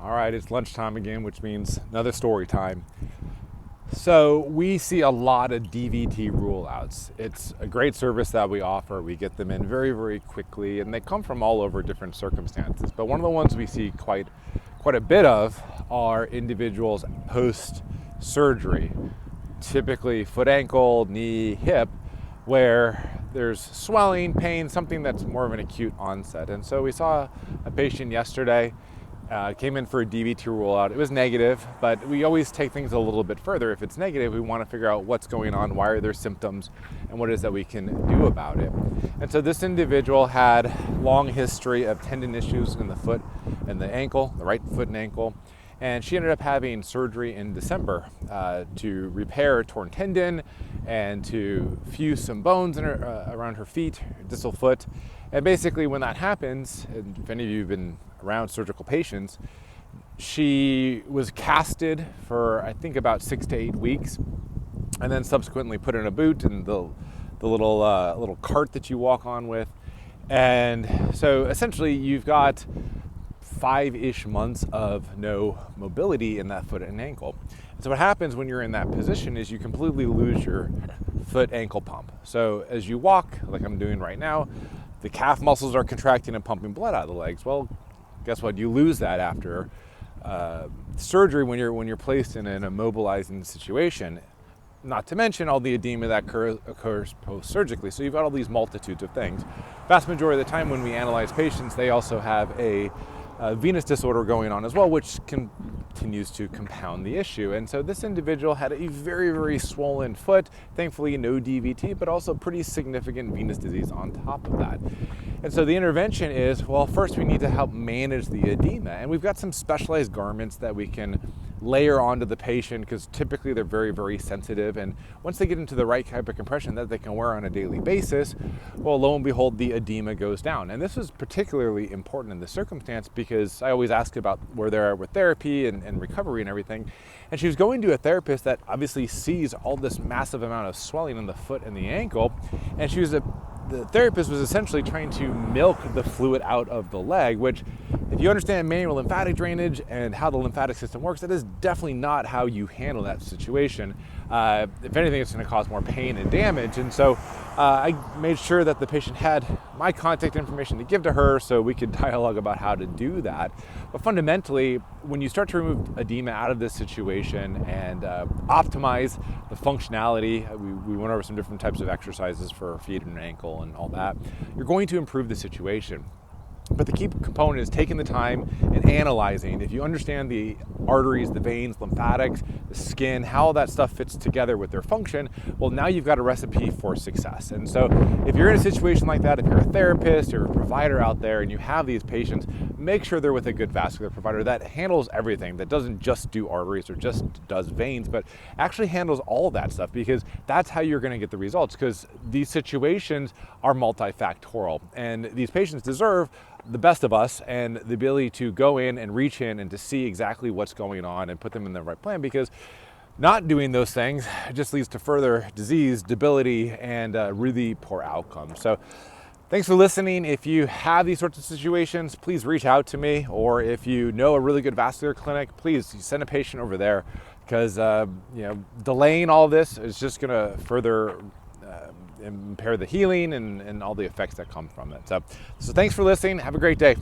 All right, it's lunchtime again, which means another story time. So we see a lot of DVT rule outs. It's a great service that we offer. We get them in very, very quickly, and they come from all over different circumstances. But one of the ones we see quite a bit of are individuals post-surgery, typically foot, ankle, knee, hip, where there's swelling, pain, something that's more of an acute onset. And so we saw a patient yesterday, came in for a DVT rule out. It was negative, but we always take things a little bit further. If it's negative, we want to figure out what's going on, why are there symptoms, and what it is that we can do about it. And so this individual had long history of tendon issues in the foot and the ankle, the right foot and ankle. And she ended up having surgery in December to repair a torn tendon and to fuse some bones in her, around her feet, her distal foot. And basically when that happens, and if any of you have been around surgical patients, she was casted for I think about 6 to 8 weeks, and then subsequently put in a boot and the little cart that you walk on with. And so essentially you've got 5-ish months of no mobility in that foot and ankle. So what happens when you're in that position is you completely lose your foot ankle pump. So as you walk, like I'm doing right now, the calf muscles are contracting and pumping blood out of the legs. Well, guess what? You lose that after surgery when you're placed in an immobilizing situation. Not to mention all the edema that occurs post-surgically. So you've got all these multitudes of things. Vast majority of the time when we analyze patients, they also have a venous disorder going on as well, which continues to compound the issue. And so this individual had a very, very swollen foot, thankfully no DVT, but also pretty significant venous disease on top of that. And so the intervention is, well, first we need to help manage the edema. And we've got some specialized garments that we can layer onto the patient because typically they're very, very sensitive. And once they get into the right type of compression that they can wear on a daily basis, well, lo and behold, the edema goes down. And this is particularly important in this circumstance because I always ask about where they are with therapy and recovery and everything. And she was going to a therapist that obviously sees all this massive amount of swelling in the foot and the ankle. And the therapist was essentially trying to milk the fluid out of the leg, which if you understand manual lymphatic drainage and how the lymphatic system works, that is definitely not how you handle that situation. If anything, it's going to cause more pain and damage. And so I made sure that the patient had my contact information to give to her so we could dialogue about how to do that. But fundamentally, when you start to remove edema out of this situation and optimize the functionality, we went over some different types of exercises for feet and ankle and all that, you're going to improve the situation. But the key component is taking the time and analyzing. If you understand the arteries, the veins, lymphatics, the skin, how all that stuff fits together with their function, well, now you've got a recipe for success. And so if you're in a situation like that, if you're a therapist or a provider out there and you have these patients, make sure they're with a good vascular provider that handles everything, that doesn't just do arteries or just does veins, but actually handles all of that stuff, because that's how you're going to get the results, because these situations are multifactorial and these patients deserve the best of us and the ability to go in and reach in and to see exactly what's going on and put them in the right plan, because not doing those things just leads to further disease, debility, and really poor outcomes. So thanks for listening. If you have these sorts of situations, please reach out to me, or if you know a really good vascular clinic, please send a patient over there, because delaying all this is just going to further impair the healing and all the effects that come from it. So thanks for listening. Have a great day.